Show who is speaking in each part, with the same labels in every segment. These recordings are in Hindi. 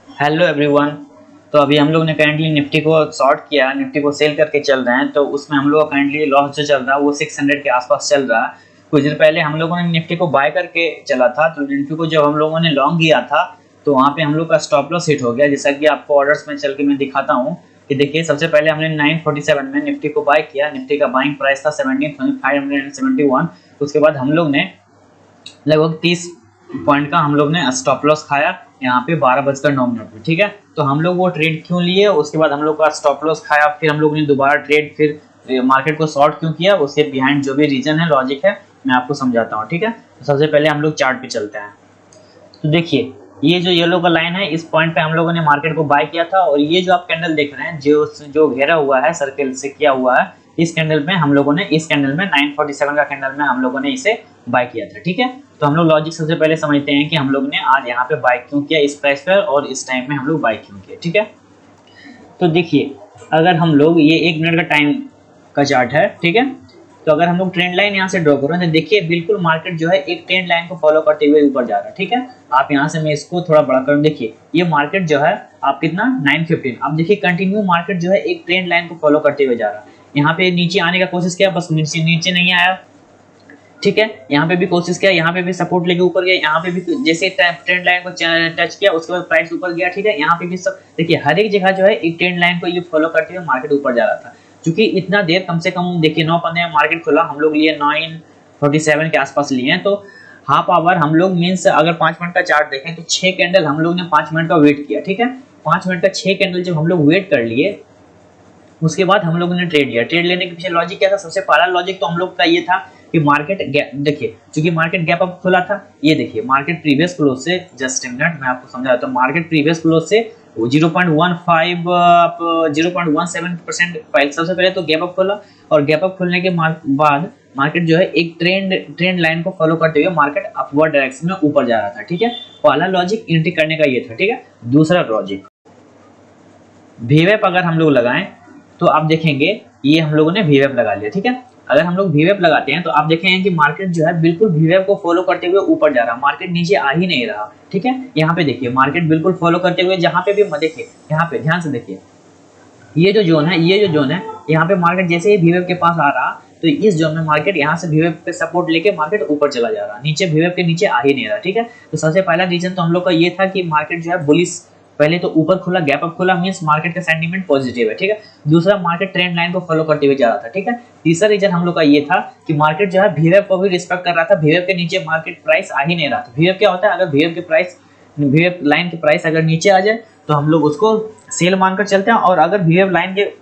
Speaker 1: Hello everyone. तो अभी हम लोग ने करेंटली निफ्टी को शॉर्ट किया, निफ्टी को सेल करके चल रहे हैं। तो उसमें हम लोग का करेंटली लॉस जो चल रहा है वो 600 के आसपास चल रहा है। कुछ देर पहले हम लोगों ने निफ्टी को बाय करके चला था, तो निफ्टी को जब हम लोगों ने लॉन्ग किया था तो वहाँ पे हम लोग का स्टॉप लॉस हिट हो गया। जैसा कि आपको ऑर्डर्स में चल के मैं दिखाता हूँ कि देखिए, सबसे पहले हमने 947 में निफ्टी को बाय किया। निफ्टी का बाइंग प्राइस था 17,571। उसके बाद हम लोग ने लगभग 30 पॉइंट का हम लोग ने स्टॉप लॉस खाया यहाँ पे 12:09 पे। ठीक है, तो हम लोग वो ट्रेड क्यों लिए, उसके बाद हम लोग का स्टॉप लॉस खाया, फिर हम लोग ने दोबारा ट्रेड फिर मार्केट को शॉर्ट क्यों किया, उसके बिहाइंड जो भी रीजन है, लॉजिक है, मैं आपको समझाता हूँ। ठीक है, तो सबसे पहले हम लोग चार्ट पे चलते हैं। तो देखिए, ये जो येलो का लाइन है, इस पॉइंट पे हम लोगों ने मार्केट को बाय किया था। और ये जो आप कैंडल देख रहे हैं, जो जो घेरा हुआ है, सर्कल से किया हुआ है, इस कैंडल में हम लोगों ने, इस कैंडल में 947 का कैंडल में हम लोगों ने इसे बाय किया था। ठीक है, तो हम लोग लॉजिक सबसे पहले समझते हैं कि हम लोग ने आज यहाँ पे बाय क्यों किया, इस प्राइस पर, और इस टाइम में हम लोग बाय क्यों किया। ठीक है, तो देखिए, अगर हम लोग, ये 1 मिनट का टाइम का चार्ट है। ठीक है, तो अगर हम लोग ट्रेंड लाइन यहाँ से ड्रॉ करें तो देखिए, बिल्कुल मार्केट जो है एक ट्रेंड लाइन को फॉलो करते हुए ऊपर जा रहा है। ठीक है, आप यहाँ से, मैं इसको थोड़ा बड़ा करूँ, देखिए ये मार्केट जो है आप कितना 915, आप देखिए कंटिन्यू मार्केट जो है एक ट्रेंड लाइन को फॉलो करते हुए जा रहा है। यहाँ पे नीचे आने का कोशिश किया, बस नीचे नीचे नहीं आया। ठीक है, यहाँ पे भी कोशिश किया, यहाँ पे भी सपोर्ट लेके ऊपर गया, यहाँ पे भी जैसे ट्रेंड लाइन को टच किया, उसके बाद प्राइस ऊपर गया। ठीक है, यहाँ पे भी सब देखिए, हर एक जगह जो है एक ट्रेंड लाइन को ये फॉलो करते हुए मार्केट ऊपर जा रहा था। क्योंकि इतना देर, कम से कम देखिए 9:15 मार्केट खुला, हम लोग लिए 9:47 के आसपास लिए हैं। तो हाफ आवर हम लोग, मीन्स अगर 5 मिनट का चार्ट देखें तो 6 कैंडल हम लोग ने 5 मिनट का वेट किया। ठीक है, 5 मिनट का 6 कैंडल जब हम लोग वेट कर लिए, उसके बाद हम लोगों ने ट्रेड लिया। ट्रेड लेने के पीछे लॉजिक क्या था? सबसे पहला लॉजिक तो हम लोग का ये था कि मार्केट देखिए, क्योंकि मार्केट गैप अप खुला था। ये देखिए, मार्केट प्रीवियस क्लोज से, जस्ट मिनट मैं आपको समझाता हूँ, मार्केट प्रीवियस क्लोज से 0.15 आप 0.17% पहले, सबसे पहले तो गैप अप खुला, और गैप अप खुलने के बाद मार्केट जो है एक ट्रेंड लाइन को फॉलो करते हुए मार्केट अपवर्ड डायरेक्शन में ऊपर जा रहा था। ठीक है, पहला लॉजिक एंट्री करने का ये था। ठीक है, दूसरा लॉजिक, वीवेप अगर हम लोग लगाएं तो आप देखेंगे ये हम लोगों ने वीवेप लगा लिया। ठीक है, अगर हम लोग वीवेप लगाते हैं तो आप देखेंगे कि मार्केट जो है बिल्कुल वीवेप को फॉलो करते हुए ऊपर जा रहा है, मार्केट नीचे आ ही नहीं रहा। ठीक है, यहाँ पे देखिए मार्केट बिल्कुल फॉलो करते हुए, जहां पे भी देखिए, यहाँ पे ध्यान से देखिए, ये जो जोन है, ये जो जोन है, यहाँ पे मार्केट जैसे ही वीवेप के पास आ रहा, तो इस जोन में मार्केट यहाँ से वीवेप पे सपोर्ट लेके मार्केट ऊपर चला जा रहा, नीचे वीवेप के नीचे आ ही नहीं रहा। ठीक है, तो सबसे पहला रीजन तो हम लोग का ये था कि मार्केट जो है बुलिश, पहले तो ऊपर खुला, गैप अप खुला, मींस मार्केट का सेंटीमेंट पॉजिटिव है। ठीक है, दूसरा मार्केट ट्रेंड लाइन को फॉलो करते हुए जा रहा था। ठीक है, तीसरा रीजन हम लोग का ये था कि मार्केट जो है वीवेप को भी रिस्पेक्ट कर रहा था, वीवेप के नीचे मार्केट प्राइस आ ही नहीं रहा था। वीवेप क्या होता है? अगर वीवेप के प्राइस, वीवेप लाइन के प्राइस अगर नीचे आ जाए तो हम लोग उसको सेल मानकर चलते हैं, और अगर वीवेप लाइन के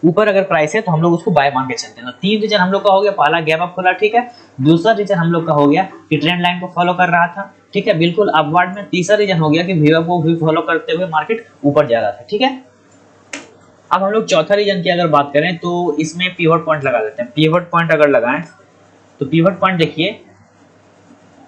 Speaker 1: ऊपर अगर प्राइस है तो हम लोग उसको बाय मान के चलते हैं। तो 3 रीजन हम लोग का हो गया, पहला गैप अप खुला। ठीक है, दूसरा रीजन हम लोग का हो गया कि ट्रेंड लाइन को फॉलो कर रहा था। ठीक है, बिल्कुल अपवर्ड में। तीसरा रीजन हो गया कि वीवेप को भी फॉलो करते हुए मार्केट ऊपर जा रहा था। ठीक है, अब हम लोग चौथा रीजन की अगर बात करें तो इसमें पिवट पॉइंट लगा देते हैं। पिवट पॉइंट अगर लगाएं तो पिवट पॉइंट देखिए,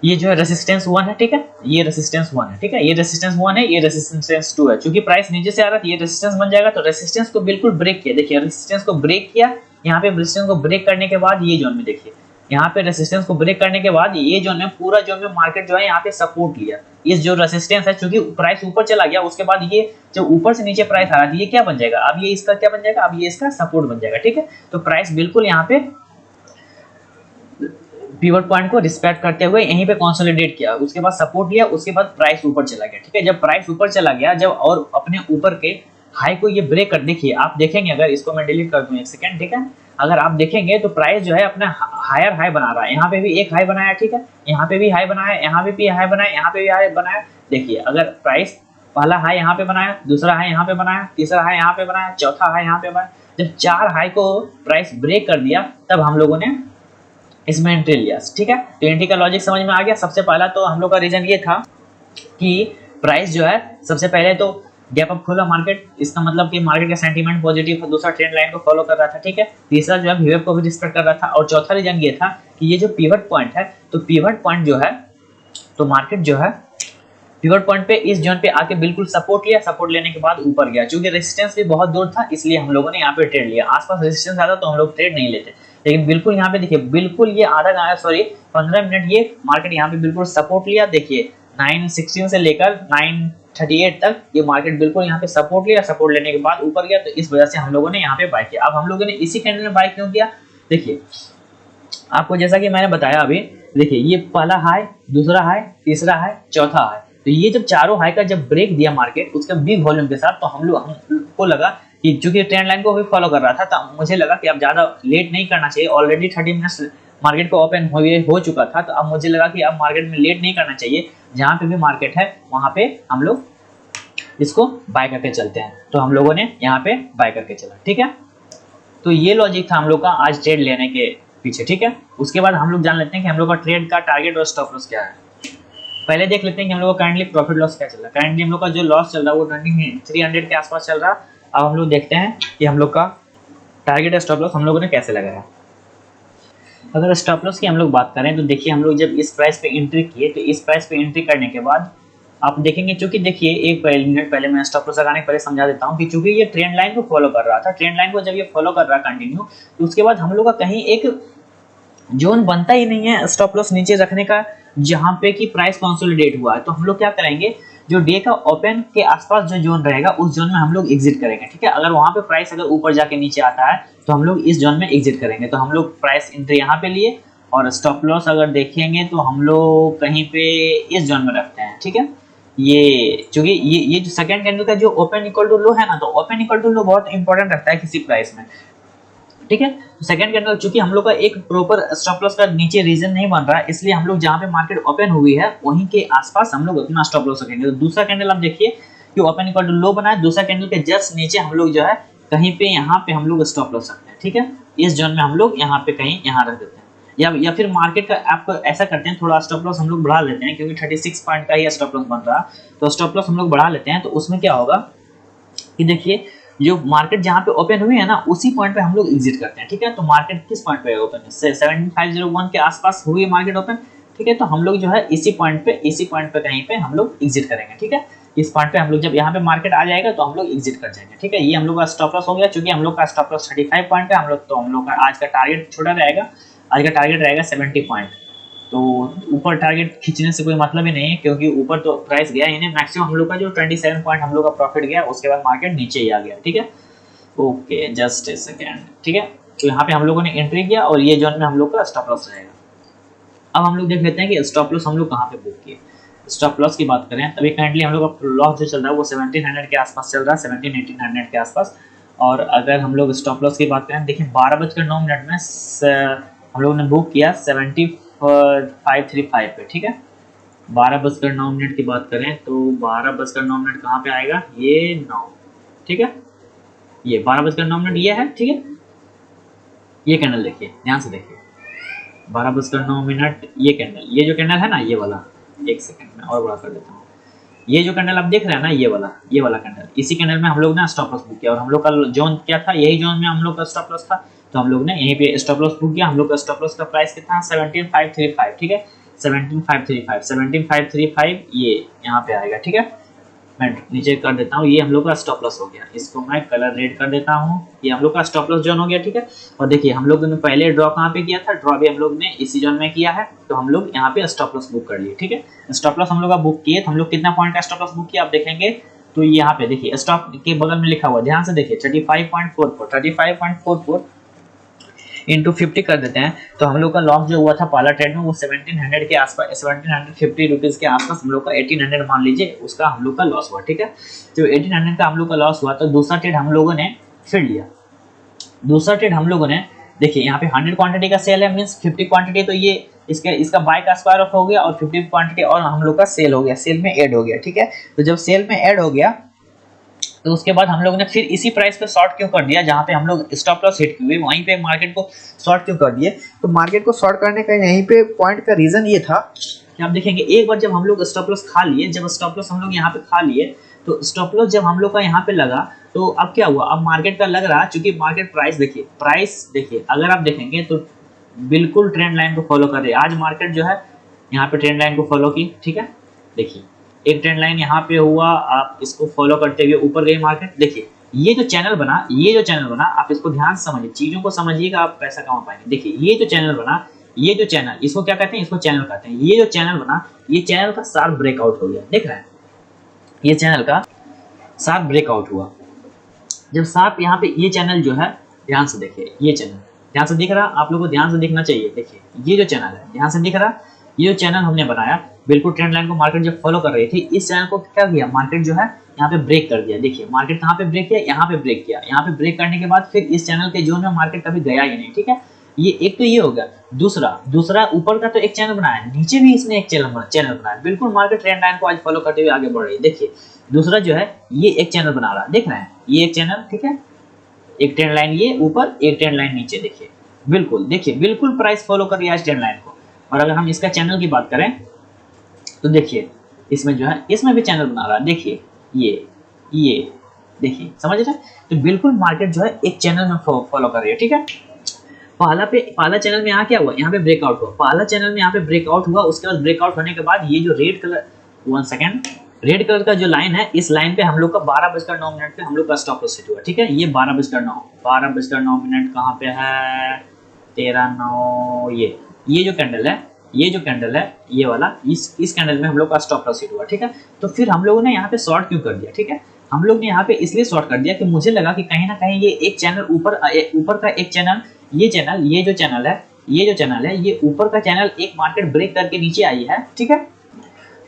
Speaker 1: ये जो है रेसिस्टेंस 1 है। ठीक है, ये रेसिस्टेंस 1 है। ठीक है, ये रेसिस्टेंस 1 है, ये रेसिस्टेंस 2 है। क्योंकि प्राइस नीचे से आ रहा था, ये रेसिस्टेंस बन जाएगा, तो रेसिस्टेंस को बिल्कुल ब्रेक किया। देखिए, रेसिस्टेंस को ब्रेक किया, यहाँ पे रेसिस्टेंस को ब्रेक करने के बाद ये जोन में देखिए, यहाँ पे रेसिस्टेंस को ब्रेक करने के बाद ये जोन में, पूरा जोन में मार्केट जो है यहाँ पे सपोर्ट लिया। इस जो रेसिस्टेंस है, क्योंकि प्राइस ऊपर चला गया, उसके बाद ये जब ऊपर से नीचे प्राइस आ रहा था, ये क्या बन जाएगा? अब ये इसका क्या बन जाएगा? अब ये इसका सपोर्ट बन जाएगा। ठीक है, तो प्राइस बिल्कुल यहाँ पे पिवट पॉइंट को रिस्पेक्ट करते हुए यहीं पे कंसोलिडेट किया, उसके बाद सपोर्ट लिया, उसके बाद प्राइस ऊपर चला गया। ठीक है, जब प्राइस ऊपर चला गया, जब और अपने ऊपर के हाई को ये ब्रेक कर, देखिए आप देखेंगे, अगर इसको मैं डिलीट कर दूं 1 सेकंड। ठीक है, अगर आप देखेंगे तो प्राइस जो है अपना हायर हाई बना रहा है। यहाँ पे भी एक हाई बनाया, ठीक है, यहाँ पे भी हाई बनाया, यहाँ पे भी हाई बनाया, यहाँ पे भी हाई बनाया। देखिए, अगर प्राइस पहला हाई यहाँ पे बनाया, दूसरा हाई यहाँ पे बनाया, तीसरा हाई यहाँ पे बनाया, चौथा हाई यहाँ पे बनाया, जब 4 हाई को प्राइस ब्रेक कर दिया, तब हम लोगों ने इसमें एंट्री लिया। ठीक है, तो एंट्री का लॉजिक समझ में आ गया। सबसे पहला तो हम लोग का रीजन ये था कि प्राइस जो है, सबसे पहले तो गैप अप खुला मार्केट, इसका मतलब कि मार्केट का सेंटीमेंट पॉजिटिव था, दूसरा ट्रेंड लाइन को फॉलो कर रहा था। ठीक है, तीसरा जो है वीवेप को भी रिस्पेक्ट कर रहा था, और चौथा रीजन ये था कि ये जो पिवट पॉइंट है, तो पिवट पॉइंट जो है, तो मार्केट जो है पिवट पॉइंट पे इस जोन पे आके बिल्कुल सपोर्ट लिया, सपोर्ट लेने के बाद ऊपर गया। क्योंकि रेजिस्टेंस भी बहुत दूर था, इसलिए हम लोगों ने यहाँ पे ट्रेड लिया। आसपास रेजिस्टेंस आता तो हम लोग ट्रेड नहीं लेते, लेकिन बिल्कुल यहाँ पे देखिए, बिल्कुल ये आधा 15 मिनट ये मार्केट यहाँ पे बिल्कुल सपोर्ट लिया। देखिए 916 से लेकर 38 तक ये मार्केट बिल्कुल यहाँ पे सपोर्ट लिया, सपोर्ट लेने के बाद ऊपर गया, तो इस वजह से हम लोगों ने यहाँ पे बाय किया। अब हम लोगों ने इसी कैंडल में बाय क्यों किया, देखिए आपको जैसा कि मैंने बताया अभी, देखिए ये पहला हाई, दूसरा हाई, तीसरा हाई, चौथा हाई, तो ये जब चारों हाई का जब ब्रेक दिया मार्केट उसका बिग वॉल्यूम के साथ, तो हमको लगा कि चूंकि ट्रेंड लाइन को भी फॉलो कर रहा था, तो मुझे लगा कि अब ज्यादा लेट नहीं करना चाहिए, ऑलरेडी 30 मिनट्स मार्केट को ओपन हो चुका था, तो अब मुझे लगा कि अब मार्केट में लेट नहीं करना चाहिए, जहां पे भी मार्केट है वहां पे हम लोग इसको बाय करके चलते हैं। तो हम लोगों ने यहाँ पे बाय करके चला, ठीक है। तो ये लॉजिक था हम लोग का आज ट्रेड लेने के पीछे, ठीक है। उसके बाद हम लोग जान लेते हैं कि हम लोग का ट्रेड का टारगेट और स्टॉप लॉस क्या है। पहले देख लेते हैं कि हम लोग का करंटली प्रॉफिट लॉस क्या चल रहा है। करंटली हम लोग का जो लॉस चल रहा है वो 2300 के आसपास चल रहा है। अब हम लोग देखते हैं कि हम लोग का टारगेट और स्टॉप लॉस हम लोगों ने कैसे लगाया। अगर स्टॉप लॉस की हम लोग बात करें तो देखिए हम लोग जब इस प्राइस पे एंट्री किए, तो इस प्राइस पे एंट्री करने के बाद आप देखेंगे, चूंकि देखिए एक मिनट पहले मैं स्टॉप लॉस लगाने के पहले समझा देता हूँ कि चूंकि ये ट्रेंड लाइन को फॉलो कर रहा था, ट्रेंड लाइन को जब ये फॉलो कर रहा कंटिन्यू, तो उसके बाद हम लोग का कहीं एक जोन बनता ही नहीं है स्टॉप लॉस नीचे रखने का, जहां पे कि प्राइस कंसोलिडेट हुआ है। तो हम लोग क्या करेंगे, जो डे का ओपन के आसपास जो जोन रहेगा उस जोन में हम लोग एग्जिट करेंगे, ठीक है। अगर वहां पे प्राइस अगर ऊपर जाके नीचे आता है तो हम लोग इस जोन में एग्जिट करेंगे। तो हम लोग प्राइस एंट्री यहाँ पे लिए, और स्टॉप लॉस अगर देखेंगे तो हम लोग कहीं पे इस जोन में रखते हैं, ठीक है। ये चूंकि ये जो सेकंड कैंडल का जो ओपन इक्वल टू लो है ना, तो ओपन इक्वल टू लो बहुत इंपॉर्टेंट रखता है किसी प्राइस में, ठीक है। तो सेकंड कैंडल चूंकि हम लोग का एक प्रॉपर स्टॉप लॉस का नीचे रीजन नहीं बन रहा है, इसलिए हम लोग जहां पे मार्केट ओपन हुई है वहीं के आसपास हम लोग अपना स्टॉप लॉस रखेंगे। तो दूसरा कैंडल आप देखिए कि ओपन इक्वल टू लो बना है, दूसरा कैंडल के जस्ट नीचे हम लोग जो है कहीं पे यहाँ पे हम लोग स्टॉप लॉस रखते हैं, ठीक है। इस जोन में हम लोग यहाँ पे कहीं यहाँ रख देते हैं, या फिर मार्केट का आप ऐसा करते हैं, थोड़ा स्टॉप लॉस हम लोग बढ़ा लेते हैं, क्योंकि 36 पॉइंट का ही स्टॉप लॉस बन रहा है, तो स्टॉप लॉस हम लोग बढ़ा लेते हैं। तो उसमें क्या होगा कि देखिए जो मार्केट जहां पे ओपन हुई है ना उसी पॉइंट पे हम लोग एग्जिट करते हैं, ठीक है। तो मार्केट किस पॉइंट पे ओपन है, 7501 के आसपास हुई है मार्केट ओपन, ठीक है। तो हम लोग जो है इसी पॉइंट पे कहीं पे हम लोग एग्जिट करेंगे, ठीक है। इस पॉइंट पे हम लोग जब यहाँ पे मार्केट आ जाएगा तो हम लोग एग्जिट कर जाएंगे, ठीक है। ये हम लोग का स्टॉप लॉस हो गया, क्योंकि हम लोग का स्टॉप लॉस 35 पॉइंट का हम लोग का आज का टारगेट छोटा रहेगा, आज का टारगेट रहेगा 70 पॉइंट। तो ऊपर टारगेट खींचने से कोई मतलब ही नहीं है, क्योंकि ऊपर तो प्राइस गया ही नहीं, मैक्सिमम हम लोग का जो 27 पॉइंट हम लोग का प्रॉफिट गया, उसके बाद मार्केट नीचे ही आ गया, ठीक है। ओके जस्ट ए सेकेंड, ठीक है। तो यहाँ पे हम लोगों ने एंट्री किया और ये जोन में हम लोग का स्टॉप लॉस रहेगा। अब हम लोग देख लेते हैं कि स्टॉप लॉस हम लोग कहाँ पे बुक किए। स्टॉप लॉस की बात करें तभी करंटली हम लोग का लॉस जो चल रहा है वो 1700 के आसपास चल रहा है, 1700-1800 के आसपास। और अगर हम लोग स्टॉप लॉस की बात करें, देखिए 12:09 में हम लोगों ने बुक किया 7535 पे, ठीक है। 12:09 की बात करें तो 12:09 कहाँ पे आएगा, ये 9, ठीक है। ये 12:09 ये है, ठीक है। ये कैंडल देखिए, ध्यान से देखिए, 12:09 ये कैंडल, ये जो कैंडल है ना ये वाला, एक सेकंड में और बड़ा कर देता हूँ। ये जो कैंडल आप देख रहे हैं ना ये वाला कैंडल, इसी कैंडल में हम लोग ने स्टॉप लॉस बुक किया, और हम लोग का जोन क्या था, यही जोन में हम लोग का स्टॉप लॉस था, तो हम लोग ने यहीं पे स्टॉप लॉस बुक किया। हम लोग का स्टॉप लॉस का प्राइस कितना है 17535, ठीक है। 17535 ये यहाँ पे आएगा, ठीक है। मैं नीचे कर देता हूँ, ये हम लोग का स्टॉप लॉस हो गया, इसको मैं कलर रेड कर देता हूँ, ये हम लोग का स्टॉप लॉस जोन हो गया, ठीक है। और देखिए हम लोग ने पहले ड्रॉ कहाँ पे किया था, ड्रॉ भी हम लोग ने इसी जोन में किया है, तो हम लोग यहाँ पे स्टॉप लॉस बुक कर लिए, ठीक है। स्टॉप लॉस हम लोग का बुक किए, तो हम लोग कितना पॉइंट का स्टॉप लॉस बुक किया आप देखेंगे तो यहाँ पे देखिए स्टॉप के बगल में लिखा हुआ, ध्यान से देखिए 35.44 इंटू 50 कर देते हैं, तो हम लोग का लॉस जो हुआ था पहला ट्रेड में वो 1700 के आसपास, 1750 रुपीज के आसपास हम लोग का 1800 मान लीजिए उसका हम लोग का लॉस हुआ, ठीक है। तो 1800 का हम लोग का लॉस हुआ, तो दूसरा ट्रेड हम लोगों ने फिर लिया। दूसरा ट्रेड हम लोगों ने देखिए यहाँ पे 100 क्वांटिटी का सेल है, मींस 50 क्वांटिटी, तो ये इसका बाय का स्क्वायर ऑफ हो गया, और 50 क्वांटिटी और हम लोग का सेल हो गया, सेल में ऐड हो गया, ठीक है। तो जब सेल में ऐड हो गया तो उसके बाद हम लोग ने फिर इसी प्राइस पे शॉर्ट क्यों कर दिया, जहां पे हम लोग स्टॉप लॉस हिट हुए वहीं पे मार्केट को शॉर्ट क्यों कर दिए। तो मार्केट को शॉर्ट करने का यहीं पे पॉइंट का रीजन ये था कि आप देखेंगे एक बार जब हम लोग स्टॉप लॉस खा लिए, जब स्टॉप लॉस हम लोग यहाँ पे खा लिए, तो स्टॉप लॉस जब हम लोग का यहाँ पे लगा तो अब क्या हुआ, अब मार्केट का लग रहा, चूंकि मार्केट प्राइस देखिए अगर आप देखेंगे तो बिल्कुल ट्रेंड लाइन को फॉलो कर रही है। आज मार्केट जो है यहाँ पे ट्रेंड लाइन को फॉलो की, ठीक है। देखिए एक ट्रेंड लाइन यहाँ पे हुआ, आप इसको फॉलो करते हुए ऊपर गई मार्केट। देखिए ये जो चैनल बना आप इसको ध्यान से समझिए, चीजों को समझिएगा, आप पैसा कमा पाएंगे। देखिए ये जो चैनल बना, ये जो चैनल, इसको क्या कहते हैं, इसको चैनल कहते हैं। ये जो चैनल बना, ये चैनल का शार्प ब्रेकआउट हो गया, देख रहे हैं। ये चैनल का शार्प ब्रेकआउट हुआ। जब शार्प यहाँ पे ये चैनल जो है, ध्यान से देखिए, ये चैनल ध्यान से दिख रहा, आप लोगों को ध्यान से दिखना चाहिए। देखिए ये जो चैनल है ध्यान से दिख रहा, ये जो चैनल हमने बनाया बिल्कुल ट्रेंड लाइन को मार्केट जब फॉलो कर रही थी, इस चैनल को क्या किया मार्केट जो है यहाँ पे ब्रेक कर दिया। देखिए मार्केट कहाँ पे ब्रेक किया, यहाँ पे ब्रेक किया। यहाँ पे ब्रेक करने के बाद फिर इस चैनल के जोन में मार्केट कभी गया ही नहीं। ठीक है, ये एक तो ये हो गया। दूसरा ऊपर का तो एक चैनल बनाया, नीचे भी इसने एक चैनल बनाया, बिल्कुल मार्केट ट्रेंड लाइन को आज फॉलो करते हुए आगे बढ़ रही है। देखिए दूसरा जो है ये एक चैनल बना रहा है, देख रहे हैं, ये एक चैनल, ठीक है, एक ट्रेंड लाइन ये ऊपर, एक ट्रेंड लाइन नीचे। देखिए बिल्कुल, देखिए बिल्कुल प्राइस फॉलो कर रही है ट्रेंड लाइन को। और अगर हम इसका चैनल की बात करें तो देखिए इसमें जो है, इसमें भी चैनल बना रहा है। देखिए ये देखिए, समझ रहे हैं? तो बिल्कुल मार्केट जो है एक चैनल में फॉलो कर रही है। ठीक है, पहला चैनल में यहाँ क्या हुआ, यहाँ पे ब्रेकआउट हुआ। पहला चैनल में यहाँ पे ब्रेकआउट हुआ, उसके बाद ब्रेकआउट होने के बाद ये जो red colour, 1 second, red colour का जो लाइन है, इस लाइन पे हम लोग का 12:09 पे हम लोग का स्टॉप लॉस सेट हुआ। ठीक है, ये 12:09 कहाँ पे है, 13:09, ये जो कैंडल है, ये वाला, इस कैंडल में हम लोग का स्टॉप लॉस हिट हुआ। ठीक है, तो फिर हम लोगों ने यहाँ पे शॉर्ट क्यों कर दिया? ठीक है, हम लोग ने यहाँ पे इसलिए शॉर्ट कर दिया कि मुझे लगा कि कहीं ना कहीं ये एक चैनल ऊपर का एक चैनल, ये जो चैनल है, ये ऊपर का चैनल एक मार्केट ब्रेक करके नीचे आई है। ठीक है,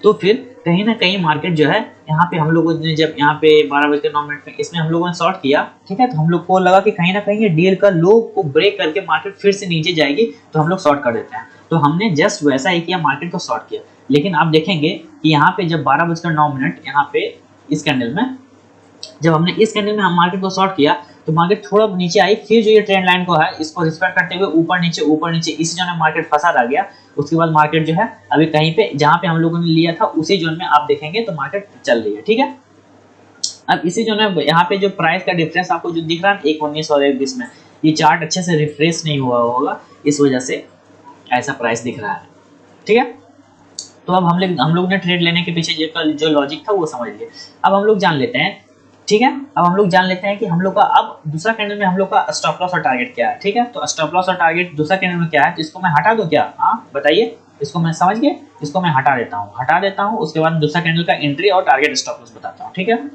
Speaker 1: तो फिर कहीं ना कहीं मार्केट जो है यहाँ पे हम लोगों ने जब यहाँ पे 12:09 में इसमें हम लोगों ने शॉर्ट किया, ठीक है, तो हम लोग को लगा कि कहीं ना कहीं ये डील का लो को ब्रेक करके मार्केट फिर से नीचे जाएगी, तो हम लोग शॉर्ट कर देते हैं। तो हमने जस्ट वैसा ही किया, मार्केट को शॉर्ट किया। लेकिन आप देखेंगे कि यहाँ पे जब 12:09 यहाँ पे इस कैंडल में, जब हमने इस कैंडल में हम मार्केट को शॉर्ट किया तो मार्केट थोड़ा नीचे आई, फिर जो ये ट्रेंड लाइन को है इसको रिस्पेक्ट करते हुए ऊपर नीचे इसी जोन में मार्केट फंसा रह गया। उसके बाद मार्केट जो है अभी कहीं पे जहां पे हम लोगों ने लिया था उसी जोन में आप देखेंगे तो मार्केट चल रही है। ठीक है, अब इसी जोन में यहाँ पे जो प्राइस का डिफरेंस आपको जो दिख रहा है 1:19 और 1:20 में, ये चार्ट अच्छे से रिफ्रेश नहीं हुआ होगा, इस वजह से ऐसा प्राइस दिख रहा है। ठीक है, तो अब हम लोग ने ट्रेड लेने के पीछे जो लॉजिक था वो समझ लिए। अब हम लोग जान लेते हैं, ठीक है, अब हम लोग जान लेते हैं कि हम लोग का अब दूसरा कैंडल में हम लोग का स्टॉप लॉस और टारगेट क्या है। ठीक है, तो स्टॉप लॉस और टारगेट दूसरा कैंडल में क्या है, तो इसको मैं हटा दूं क्या? हाँ बताइए, इसको मैं समझ गए, इसको मैं हटा देता हूँ। उसके बाद दूसरा कैंडल का एंट्री और टारगेट स्टॉप लॉस बताता हूँ। ठीक है,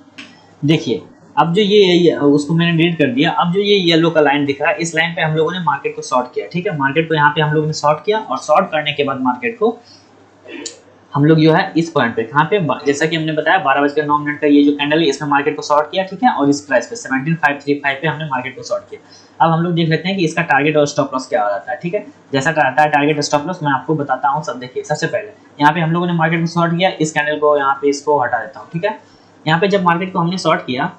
Speaker 1: देखिए अब जो ये उसको मैंने डिलीट कर दिया। अब जो ये येलो का लाइन दिख रहा है, इस लाइन पे हम लोगों ने मार्केट को शॉर्ट किया। ठीक है, मार्केट को यहाँ पे हम लोगों ने शॉर्ट किया और शॉर्ट करने के बाद मार्केट को हम लोग जो है इस पॉइंट पे, कहाँ पे, जैसा कि हमने बताया 12:09 का ये जो कैंडल है इसमें मार्केट को शॉर्ट किया। ठीक है, और इस प्राइस पे 17,535 पे हमने मार्केट को शॉर्ट किया। अब हम लोग देख लेते हैं कि इसका टारगेट और स्टॉप लॉस क्या हो जाता है। ठीक है, जैसा रहता है टारगेट स्टॉप लॉस मैं आपको बताता हूँ सब। देखिए सबसे पहले यहाँ पे हम लोगों ने मार्केट को शॉर्ट किया, इस कैंडल को यहाँ पे इसको हटा देता हूँ। ठीक है, यहाँ पे जब मार्केट को हमने शॉर्ट किया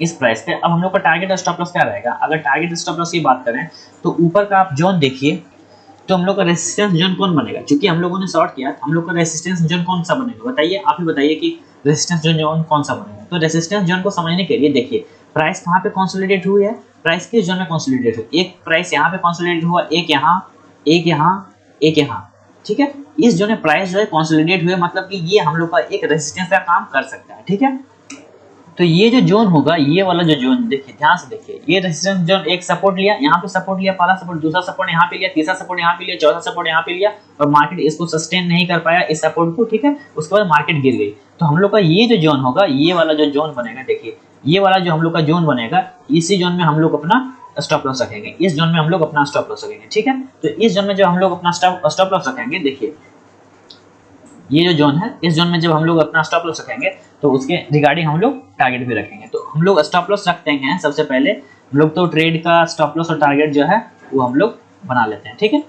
Speaker 1: इस प्राइस पे, अब हम लोग का टारगेट और स्टॉप लॉस क्या रहेगा? अगर टारगेट स्टॉप लॉस की बात करें तो ऊपर का आप जोन देखिए, तो हम लोग का रेजिस्टेंस जोन कौन बनेगा? क्योंकि हम लोगों ने शॉर्ट किया, हम लोग का रेजिस्टेंस जोन कौन सा बनेगा? बताइए, आप ही बताइए कि रेजिस्टेंस जोन कौन सा बनेगा। तो रेजिस्टेंस जोन को समझने के लिए देखिए प्राइस कहाँ पे कंसोलिडेट हुई है, प्राइस किस जोन में कंसोलिडेट हुई? एक प्राइस यहाँ पे कंसोलिडेट हुआ, एक यहाँ। ठीक है, इस जोन में प्राइस जो है कंसोलिडेट हुए, मतलब कि ये हम लोग का एक रेजिस्टेंस का काम कर सकता है। ठीक है, तो ये जो जोन होगा, ये वाला जो जोन, देखिए ध्यान से देखिए, ये रेजिस्टेंस जोन एक सपोर्ट लिया, यहाँ पे सपोर्ट लिया, पहला सपोर्ट, दूसरा सपोर्ट यहाँ पे लिया, तीसरा सपोर्ट यहाँ पे लिया, चौथा सपोर्ट यहाँ पे लिया, और मार्केट इसको सस्टेन नहीं कर पाया इस सपोर्ट को। ठीक है, उसके बाद मार्केट गिर गई। तो हम लोग का ये जो जोन होगा, ये वाला जो जोन बनेगा, देखिए ये वाला जो हम लोग का जोन बनेगा, इसी जोन में हम लोग अपना स्टॉप लॉस रखेंगे, इस जोन में हम लोग अपना स्टॉप लॉस रखेंगे। ठीक है, तो इस जोन में जो हम लोग अपना स्टॉप लॉस रखेंगे, देखिए ये जो जोन है, इस जोन में जब हम लोग अपना स्टॉप लॉस रखेंगे तो उसके रिगार्डिंग हम लोग टारगेट भी रखेंगे। तो हम लोग स्टॉप लॉस रखते हैं, सबसे पहले हम लोग तो ट्रेड का स्टॉप लॉस और टारगेट जो है वो हम लोग बना लेते हैं। ठीक है,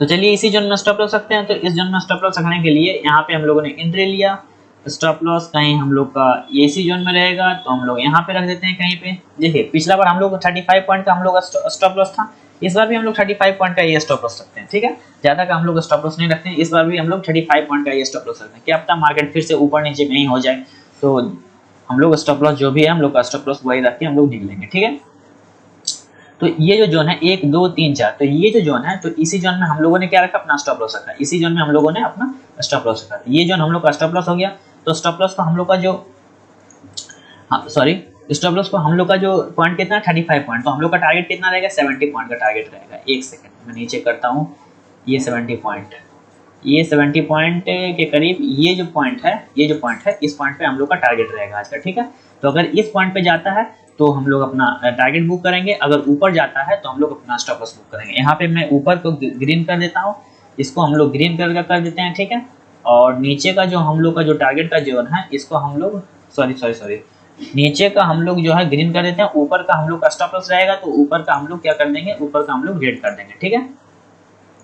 Speaker 1: तो चलिए इसी जोन में स्टॉप लॉस रखते हैं। तो इस जोन में स्टॉप लॉस रखने के लिए यहाँ पे हम लोगों ने एंट्री लिया, स्टॉप लॉस कहीं हम लोग का इसी जोन में रहेगा तो हम लोग यहाँ पे रख देते हैं कहीं पे। देखिए पिछला बार हम लोग 35 पॉइंट का हम लोग स्टॉप लॉस था, इस बार भी हम लोग 35 पॉइंट का ये स्टॉप लॉस रखते हैं। ठीक है, ज्यादा का हम लोग स्टॉप लॉस नहीं रखते हैं, इस बार भी हम लोग 35 पॉइंट का ये स्टॉप लॉस रखते हैं। क्या पता मार्केट फिर से ऊपर नीचे कहीं हो जाए, तो हम लोग स्टॉप लॉस जो भी है हम लोग का स्टॉप लॉस वही रख के हम लोग निकलेंगे। ठीक है, तो ये जो जोन है 1 2 3 4, तो ये जो जोन है, तो इसी जोन में हम लोगों ने क्या रखा? अपना स्टॉप लॉस रखा। इसी जोन में हम लोगों ने अपना स्टॉप लॉस रखा। ये जोन हम लोग का स्टॉप लॉस हो गया। तो स्टॉप लॉस को हम लोग का जो, स्टॉप लॉस को हम लोग का जो पॉइंट कितना है 35 पॉइंट, तो हम लोग का टारगेट कितना रहेगा? 70 पॉइंट का टारगेट रहेगा। एक सेकंड मैं नीचे करता हूँ, ये 70 पॉइंट, ये 70 पॉइंट के करीब ये जो पॉइंट है, इस पॉइंट पे हम लोग का टारगेट रहेगा आज का, ठीक है। तो अगर इस पॉइंट पे जाता है तो हम लोग अपना टारगेट बुक करेंगे, अगर ऊपर जाता है तो हम लोग अपना स्टॉप लॉस बुक करेंगे। यहाँ पे मैं ऊपर को ग्रीन कर देता हूँ, इसको हम लोग ग्रीन कलर का कर देते हैं, ठीक है। और नीचे का जो हम लोग का जो टारगेट का जोन है, इसको हम लोग सॉरी नीचे का हम लोग जो है ग्रीन कर देते हैं, ऊपर का हम लोग का स्टॉप लॉस रहेगा तो ऊपर का हम लोग क्या कर देंगे, ऊपर का हम लोग रेड कर देंगे, ठीक है।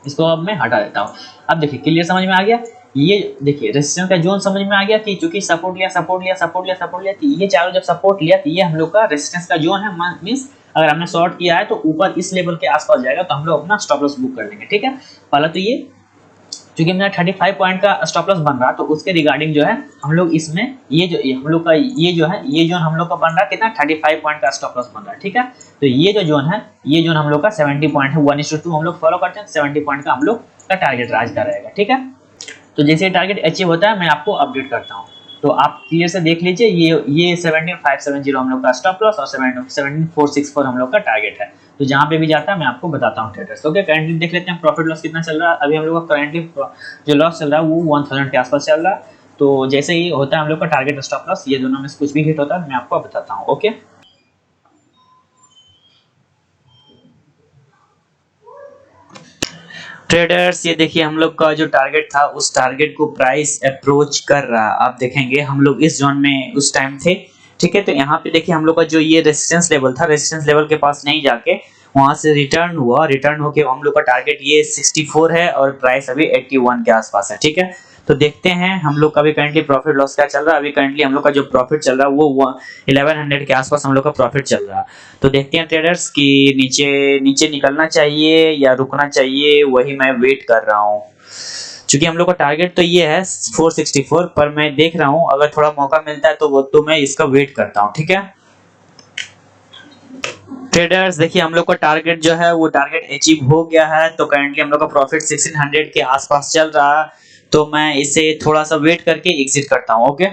Speaker 1: इसको अब मैं हटा देता हूँ। अब देखिए क्लियर समझ में आ गया। ये देखिए रेजिस्टेंस का जोन समझ में आ गया कि चूंकि सपोर्ट लिया तो ये चारों जब सपोर्ट लिया तो ये हम लोग का रेजिस्टेंस का जोन है, मींस अगर हमने शॉर्ट किया है तो ऊपर इस लेवल के आसपास जाएगा तो हम लोग अपना स्टॉप लॉस बुक कर लेंगे, ठीक है। पहला तो ये क्योंकि मेरा 35 पॉइंट का स्टॉप लॉस बन रहा तो उसके रिगार्डिंग जो है हम लोग इसमें ये हम लोग का ये जोन हम लोग का बन रहा है कितना, 35 पॉइंट का स्टॉप लॉस बन रहा है, ठीक है। तो ये जो जोन है, ये जोन हम लोग का 70 पॉइंट है, 1:2 हम लोग फॉलो करते हैं, 70 पॉइंट का हम लोग का टारगेट राज का रहेगा, ठीक है। तो जैसे टारगेट अचीव होता है मैं आपको अपडेट करता हूँ। तो आप क्लियर से देख लीजिए, ये 17570 हम लोग का स्टॉप लॉस और 17464 हम लोग का टारगेट है। तो जहाँ पे भी जाता है मैं आपको बताता हूँ ट्रेडर्स। ओके, करंटली देख लेते हैं प्रॉफिट लॉस कितना चल रहा है। अभी हम लोग का करंटली जो लॉस चल रहा है वो 1000 के आसपास चल रहा है। तो जैसे ही होता है हम लोग का टारगेट स्टॉप लॉस, ये दोनों में से कुछ भी हिट होता है मैं आपको बताता हूँ। ओके, ट्रेडर्स ये देखिए हम लोग का जो टारगेट था उस टारगेट को प्राइस अप्रोच कर रहा है। आप देखेंगे हम लोग इस जोन में उस टाइम थे, ठीक है। तो यहाँ पे देखिए हम लोग का जो ये रेजिस्टेंस लेवल था, रेजिस्टेंस लेवल के पास नहीं जाके वहां से रिटर्न हुआ, रिटर्न होके हम लोग का टारगेट ये 64 है और प्राइस अभी 81 के आसपास है, ठीक है। तो देखते हैं हम लोग का भी करंटली प्रॉफिट लॉस क्या चल रहा है। अभी करंटली हम लोग का जो प्रॉफिट चल रहा है वो 1100 के आसपास हम लोग का प्रॉफिट चल रहा है। तो देखते हैं ट्रेडर्स कि नीचे निकलना चाहिए या रुकना चाहिए, वही मैं वेट कर रहा हूँ। क्योंकि हम लोग का टारगेट तो ये है 464, पर मैं देख रहा हूँ अगर थोड़ा मौका मिलता है तो मैं इसका वेट करता हूँ, ठीक है। ट्रेडर्स देखिए हम लोग का टारगेट जो है वो टारगेट अचीव हो गया है। तो करंटली हम लोग का प्रॉफिट 1600 के आसपास चल रहा है। तो मैं इसे थोड़ा सा वेट करके एग्जिट करता हूँ। Okay,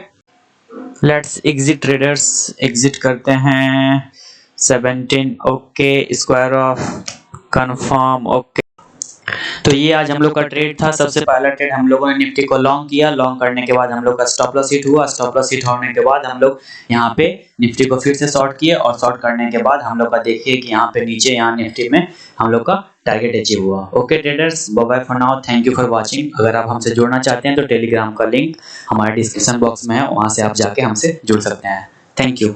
Speaker 1: let's exit traders, exit करते हैं 17। Okay, square of confirm. Okay, तो ये आज हम लोग का ट्रेड था। सबसे पहला ट्रेड हम लोगों ने निफ्टी को लॉन्ग किया, लॉन्ग करने के बाद हम लोग का स्टॉप लॉस हिट हुआ, स्टॉप लॉस हिट होने के बाद हम लोग यहाँ पे निफ्टी को फिर से शॉर्ट किए और शॉर्ट करने के बाद हम लोग का देखिए कि यहाँ पे नीचे यहाँ निफ्टी में हम लोग का टारगेट अचीव हुआ। Okay traders, bye bye for now, thank you for watching. अगर आप हमसे जुड़ना चाहते हैं तो टेलीग्राम का लिंक हमारे डिस्क्रिप्शन बॉक्स में है, वहां से आप जाके हमसे जुड़ सकते हैं। Thank you.